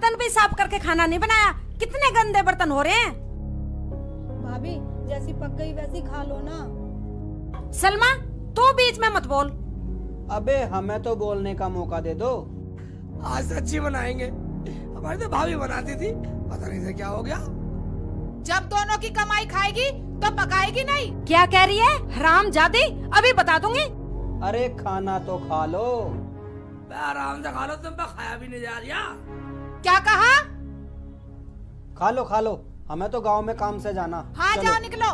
बर्तन भी साफ करके खाना नहीं बनाया। कितने गंदे बर्तन हो रहे हैं। भाभी जैसी पक गई वैसी खा लो ना। सलमा तू बीच में मत बोल। अबे हमें तो बोलने का मौका दे दो। आज सच्ची बनाएंगे, हमारी तो भाभी बनाती थी, पता नहीं से क्या हो गया। जब दोनों की कमाई खाएगी तो पकाएगी नहीं। क्या कह रही है हरामजादी, अभी बता दूंगी। अरे खाना तो खा लो। आराम से खा लो, तुम पे खाया भी नहीं जा रहा। क्या कहा? खा लो, हमें तो गांव में काम से जाना। हाँ चलो। जाओ निकलो।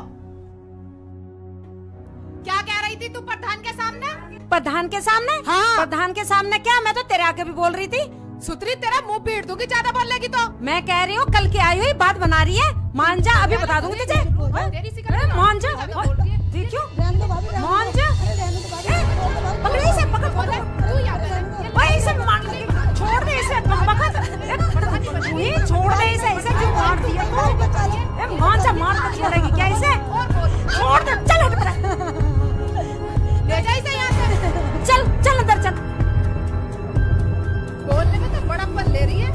क्या कह रही थी तू प्रधान के सामने? प्रधान के सामने? हाँ। प्रधान के सामने क्या, मैं तो तेरे आगे भी बोल रही थी। सुतरी तेरा मुंह पीट दूंगी ज्यादा बोलेगी तो। मैं कह रही हूँ कल की आई हुई बात बना रही है। मान जा, अभी बता दूंगी तुझे। तेरी सी करनी है। मान जा। भाभी तो बोल रही है। देखियो रहने दो भाभी, रहने दो। मान जा। अरे रहने दो भाभी, रहने दो भाभी। पकड़ इसे, पकड़ पकड़। तू याद है भाई इसे मार, छोड़ दे इसे। छोड़ दे इसे, इसे क्यों मार दिया तू? मान जा, मार कर छोड़ेगी क्या इसे? छोड़ दे, चल हट मेरा। ले जा इसे यहाँ से। चल चल अंदर चल। बोलने में तो बड़प्पन ले रही है।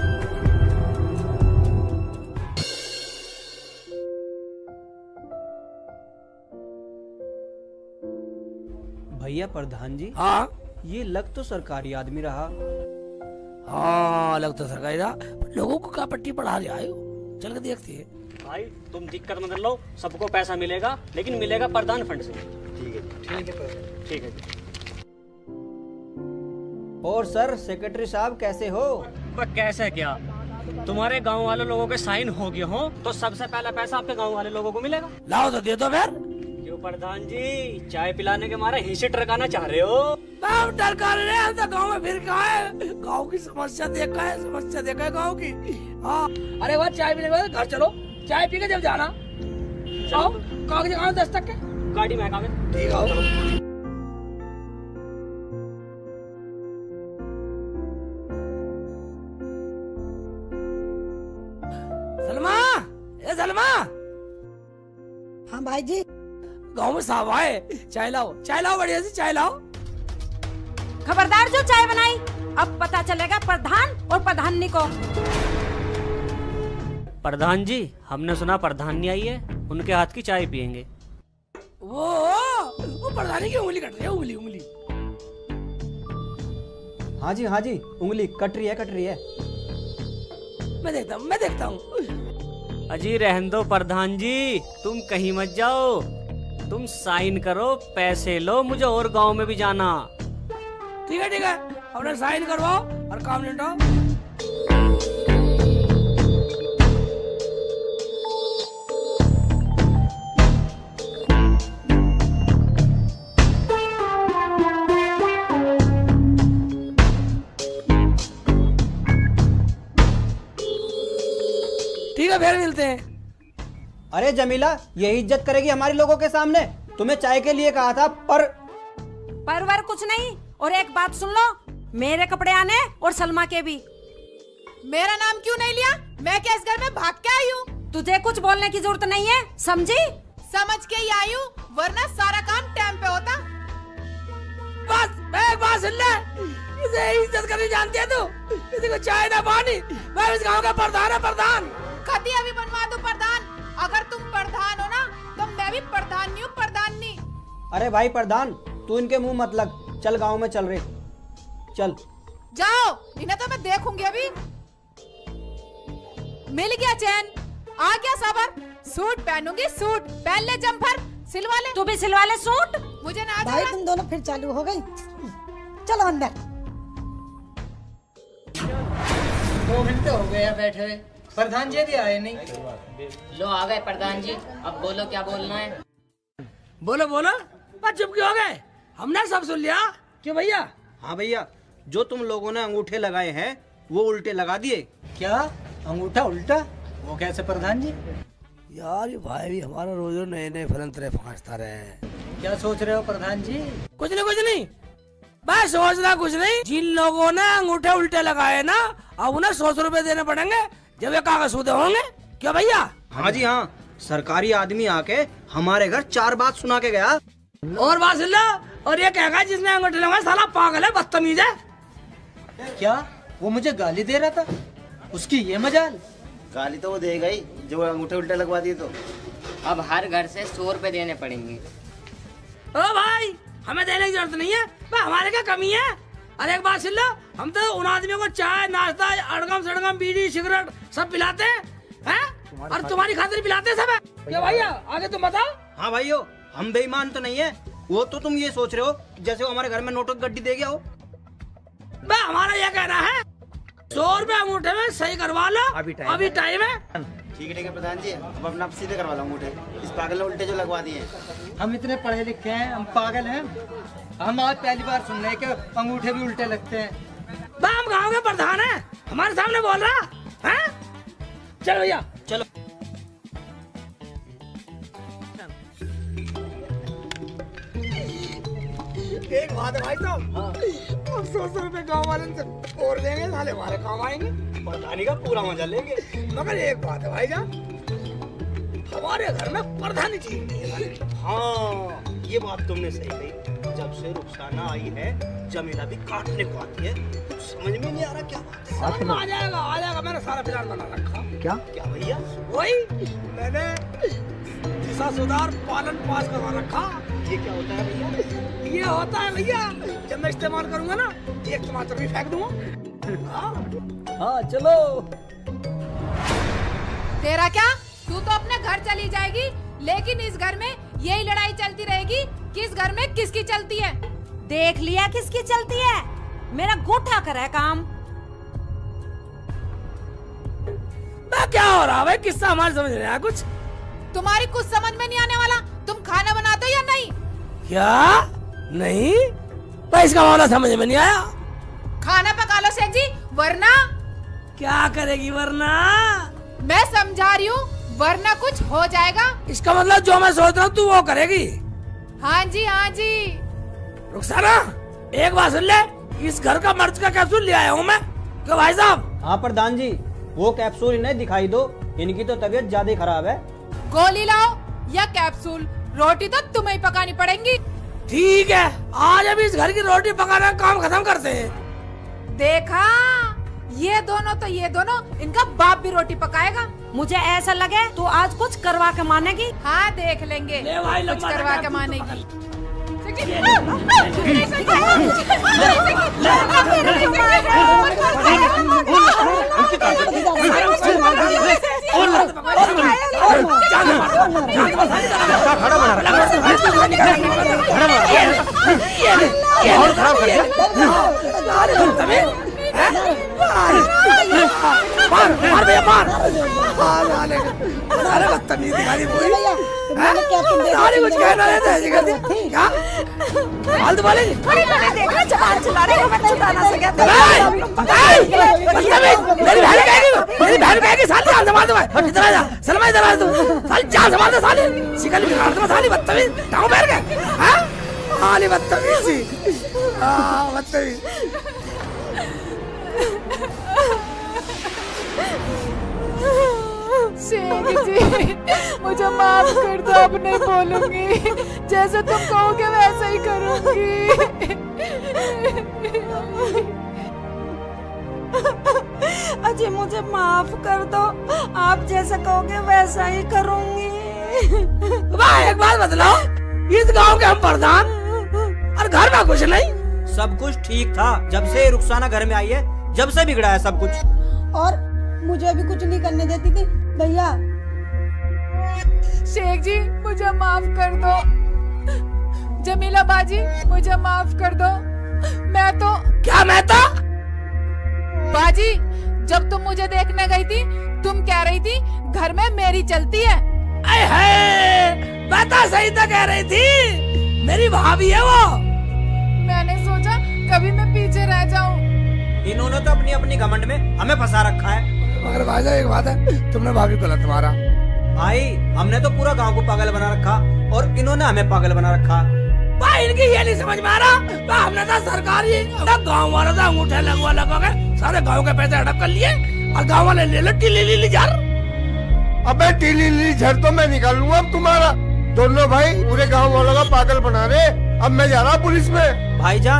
भैया प्रधान जी, हाँ ये लग तो सरकारी आदमी रहा। हाँ लग तो सरकारी रहा, लोगों को क्या पट्टी पढ़ा रहे आयो, चल के देखते हैं। भाई तुम दिक्कत मत लो, सबको पैसा मिलेगा, लेकिन मिलेगा प्रधान फंड से। ठीक है जी। और सर सेक्रेटरी साहब कैसे हो? वह कैसे क्या, तुम्हारे गांव वाले लोगों के साइन हो गए हो तो सबसे पहला पैसा आपके गांव वाले लोगों को मिलेगा। लाओ तो दे दो फिर। क्यों प्रधान जी, चाय पिलाने के मारे हिस्से टरकाना चाह रहे हो? हम टरका रहे हैं, हम तो गाँव में फिर कहा है, गाँव की समस्या देखा है, समस्या देखा है गाँव की। हाँ अरे वह चाय पीने के बाद घर चलो, चाय पी के जब जाना आओ, कागज कहाँ 10 तक के गाड़ी में कागज। ठीक है। सलमा, ए सलमा, हाँ भाई जी। गाँव में साहब आए, चाय लाओ बढ़िया सी चाय लाओ। खबरदार जो चाय बनाई, अब पता चलेगा प्रधान और प्रधानी को। प्रधान जी हमने सुना प्रधान आई है, उनके हाथ की चाय पियेंगे। वो प्रधानी की उंगली कट रही है, उंगली। हाँ जी, उंगली कट रही है। मैं देखता हूँ। अजी रहन दो प्रधान जी, तुम कहीं मत जाओ, तुम साइन करो, पैसे लो, मुझे और गांव में भी जाना। ठीक है, अपने साइन करवाओ और काम निपटाओ। ठीक है फिर मिलते हैं। अरे जमीला, यही इज्जत करेगी हमारी लोगों के सामने? तुम्हें चाय के लिए कहा था परवर कुछ नहीं। और एक बात सुन लो, मेरे कपड़े आने और सलमा के भी। मेरा नाम क्यों नहीं लिया? मैं क्या इस घर में भाग के आई हूँ? तुझे कुछ बोलने की जरूरत नहीं है, समझी? समझ के ही आई हूँ, वरना सारा काम टाइम पे होता। बस मैं एक बात सुन ले, इसे इज्जत करनी जानती है तू? किसी को चाय ना पानी, मैं इस गांव का प्रधान है, प्रधान। कभी अभी बनवा दो प्रधान। अगर तुम प्रधान हो ना तो मैं भी प्रधान नहीं हूँ, प्रधानी। अरे भाई प्रधान, तू इनके मुंह मत लग, चल गांव में चल रहे, चल। जाओ, इन्हें तो मैं देखूंगी अभी। मिल गया चैन, आ गया सबर। सूट पहनूंगी, सूट पहन ले, जम्पर सिलवा ले। तू भी सिलवा ले सूट। मुझे ना भाई तुम दोनों फिर चालू हो गई। चलो अंदर। 2 घंटे हो गए हैं बैठे हुए, प्रधान जी भी आए नहीं। लो आ गए प्रधान जी, अब बोलो क्या बोलना है। बोलो बस चुप क्यों हो गए? हमने सब सुन लिया। क्यों भैया? हाँ भैया, जो तुम लोगों ने अंगूठे लगाए हैं वो उल्टे लगा दिए। क्या अंगूठा उल्टा? वो कैसे प्रधान जी? यार ये भाई भी हमारा रोज नए फलंतरे फांसता रहे। क्या सोच रहे हो प्रधान जी? कुछ नहीं, मैं सोचना कुछ नहीं। जिन लोगों ने अंगूठे उल्टे लगाए ना, अब उन्हें 100 रुपए देने पड़ेंगे जब ये कागज सूदे होंगे। क्या भैया? हाँ जी हाँ, सरकारी आदमी आके हमारे घर 4 बात सुना के गया। और बात सुन लो, और ये कहेगा जिसने अंगूठे लगाए साला पागल है, बदतमीज है। क्या वो मुझे गाली दे रहा था? उसकी ये मजाल। गाली तो वो देगा ही जो अंगूठे उल्टे लगवा दिए तो। अब हर घर से 100 रुपए देने पड़ेंगे। ओ भाई, हमें देने की जरूरत नहीं है, हमारे क्या कमी है। अरे एक बात सुन लो, हम तो उन आदमियों को चाय नाश्ता अड़गम सड़गम बीड़ी सिगरेट सब पिलाते हैं, और तुम्हारी खातिर पिलाते सब है क्या भैया? आगे तुम बताओ। हाँ भाइयों, हम बेईमान तो नहीं है। वो तो तुम ये सोच रहे हो जैसे वो हमारे घर में नोटों की गड्डी दे गया हो। हमारा ये कहना है 100 रुपए अंगूठे में सही करवा लो, अभी टाइम है। ठीक है प्रधान जी, अब अपना सीधे करवा लो अंगूठे। इस पागल ने उल्टे जो लगवा दिए। हम इतने पढ़े लिखे हैं, हम पागल हैं? हम आज पहली बार सुन रहे हैं कि अंगूठे भी उल्टे लगते हैं। हम गाँव के प्रधान है, हमारे सामने बोल रहा है। चलो भैया चलो। एक बात है भाई साहब, हम 100 रुपए गाँव वाले से और लेंगे, साले हमारे काम आएंगे, प्रधानी का पूरा मजा लेंगे। मगर एक बात है भाई साहब, हमारे घर में प्रधानी चीज नहीं है। हाँ, ये बात तुमने सही कही। जब से रुखसाना आई है, जमीला भी काटने को आती है। कुछ समझ में नहीं आ रहा क्या बात है। समझ में आ जाएगा। मैंने सारा प्लान बना रखा। क्या भैया? वही मैंने दिशा सुधार पालन पास करवा रखा। ये क्या होता है भैया? ये होता है भैया, जब मैं इस्तेमाल करूंगा ना, एक टमाटर भी फेंक दूंगा। हाँ चलो। तेरा क्या? तू तो अपने घर चली जाएगी, लेकिन इस घर में यही लड़ाई चलती रहेगी, किस घर में किसकी चलती है। देख लिया किसकी चलती है। मेरा गोठा करे काम। क्या हो रहा है? किस्सा हमारे समझ रहे हैं कुछ? तुम्हारी कुछ समझ में नहीं आने वाला। तुम खाना बनाते हो या नहीं? क्या नहीं? भाई इसका मामला समझ में नहीं आया। खाना पका लो सेठ जी, वरना क्या करेगी वरना? मैं समझा रही हूँ, वरना कुछ हो जाएगा। इसका मतलब जो मैं सोच रहा हूँ तू वो करेगी। हाँ जी हाँ जी। रुखसाना, एक बात सुन ले, इस घर का मर्ज का कैप्सूल ले आया हूँ मैं। क्यों भाई साहब? हाँ प्रधान जी, वो कैप्सूल इन्हें दिखाई दो। इनकी तो तबीयत ज्यादा ही खराब है। गोली लाओ या कैप्सूल, रोटी तो तुम्हें ही पकानी पड़ेगी। ठीक है, आज अभी इस घर की रोटी पकाना काम खत्म करते हैं। देखा, ये दोनों इनका बाप भी रोटी पकाएगा। मुझे ऐसा लगे तो आज कुछ करवा के मानेगी। हाँ देख लेंगे, ले भाई, कुछ लंबा करवा लगा के तू मानेगी। मार भैया मार। अरे बदतमीज दिखाई पूरी। कुछ कहना रहता है क्या? फालतू बोलेगी। मेरी बहन कहेगी साली जान संभाल दो। इधर आ जा, सलमा इधर आ तू। साली जान संभाल दो साली। शिकल भी काट दो साली, बदतमीज। टांग पैर के। हाँ? साली बदतमीज सी। हाँ बदतमीज। शेख जी, मुझे माफ कर दो, अब नहीं बोलूंगी। जैसे तुम कहोगे वैसा ही करूंगी। अजय मुझे माफ कर दो, आप जैसा कहोगे वैसा ही करूंगी। वाह, एक बात बतलाओ, इस गांव के हम प्रधान और घर में कुछ नहीं। सब कुछ ठीक था जब से रुखसाना घर में आई है, जब से बिगड़ा है सब कुछ। और मुझे भी कुछ नहीं करने देती थी भैया। शेख जी मुझे माफ कर दो। जमीला बाजी मुझे माफ कर दो। मैं तो बाजी, जब तुम मुझे देखने गई थी, तुम कह रही थी घर में मेरी चलती है। बता, सही तो कह रही थी, मेरी भाभी है वो। मैंने सोचा कभी मैं पीछे रह जाऊं। इन्होंने तो अपनी अपनी घमंड में हमें फंसा रखा है। मगर भाई साहब एक बात है, तुमने भाभी को गलत मारा। भाई हमने तो पूरा गांव को पागल बना रखा और इन्होंने हमें पागल बना रखा। भाई इनकी ये नहीं समझ में आ रहा, हमने तो सरकारी गाँव वाला था अंगूठे लगा के सारे गाँव के पैसे हड़प कर लिए और गाँव वाले ले लो टीली झर। अबे टीली झर तो मैं निकालूंगा अब तुम्हारा। दोनों भाई पूरे गाँव वालों का पागल बना रहे। अब मैं जा रहा पुलिस में। भाईजान